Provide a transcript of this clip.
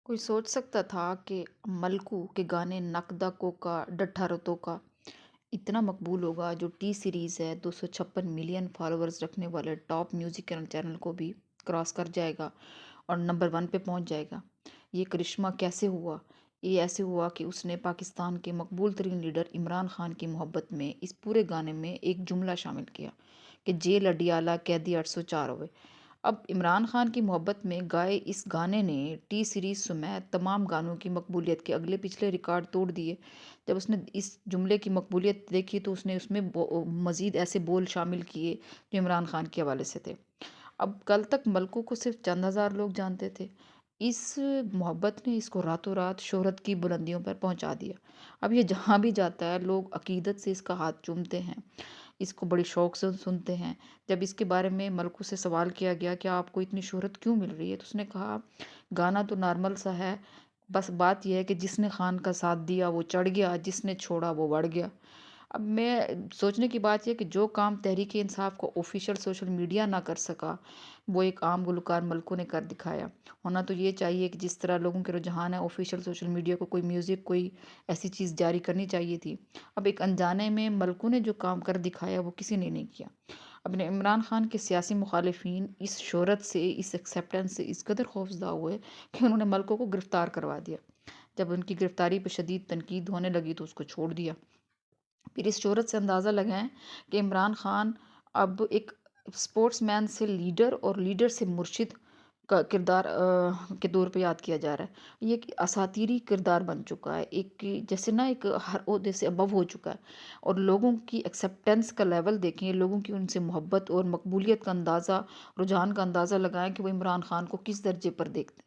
कोई सोच सकता था कि मलकू के गाने नकदा कोका डट्ठा रतोका इतना मकबूल होगा, जो टी सीरीज़ है 256 मिलियन फॉलोअर्स रखने वाले टॉप म्यूजिक चैनल को भी क्रॉस कर जाएगा और नंबर वन पे पहुंच जाएगा। ये करिश्मा कैसे हुआ? ये ऐसे हुआ कि उसने पाकिस्तान के मकबूल तरीन लीडर इमरान खान की मोहब्बत में इस पूरे गाने में एक जुमला शामिल किया कि जेल अडियाला कैदी 804 हुए। अब इमरान खान की मोहब्बत में गाए इस गाने ने टी सीरीज समेत तमाम गानों की मकबूलियत के अगले पिछले रिकॉर्ड तोड़ दिए। जब उसने इस जुमले की मकबूलियत देखी तो उसने उसमें मज़ीद ऐसे बोल शामिल किए जो इमरान खान के हवाले से थे। अब कल तक मलकों को सिर्फ चंद हज़ार लोग जानते थे। इस मोहब्बत ने इसको रातों रात शोहरत की बुलंदियों पर पहुंचा दिया। अब ये जहाँ भी जाता है लोग अकीदत से इसका हाथ चूमते हैं, इसको बड़ी शौक से सुनते हैं। जब इसके बारे में मलकू से सवाल किया गया कि आपको इतनी शोहरत क्यों मिल रही है, तो उसने कहा गाना तो नॉर्मल सा है, बस बात यह है कि जिसने खान का साथ दिया वो चढ़ गया, जिसने छोड़ा वो बढ़ गया। अब मैं सोचने की बात यह कि जो काम तहरीक इंसाफ को ऑफिशियल सोशल मीडिया ना कर सका, वो एक आम गुलकार मलकों ने कर दिखाया। होना तो ये चाहिए कि जिस तरह लोगों के रुझान है ऑफिशियल सोशल मीडिया को कोई म्यूज़िक कोई ऐसी चीज़ जारी करनी चाहिए थी। अब एक अनजाने में मलकों ने जो काम कर दिखाया वो किसी ने नहीं किया। अपने इमरान खान के सियासी मुखालिफिन इस शोहरत से, इस एक्सेप्टेंस से इस कदर खौफजदा हुए कि उन्होंने मलकों को गिरफ्तार करवा दिया। जब उनकी गिरफ्तारी पर शदीद तनकीद होने लगी तो उसको छोड़ दिया। फिर इस शोहरत से अंदाज़ा लगाएं कि इमरान खान अब एक स्पोर्ट्समैन से लीडर और लीडर से मुर्शिद का किरदार के तौर पे याद किया जा रहा है। ये एक असातीरी किरदार बन चुका है, एक जैसे ना एक हर ओहदे से अबव हो चुका है। और लोगों की एक्सेप्टेंस का लेवल देखें, लोगों की उनसे मोहब्बत और मकबूलियत का अंदाज़ा, रुझान का अंदाज़ा लगाएं कि वो इमरान खान को किस दर्जे पर देखते हैं।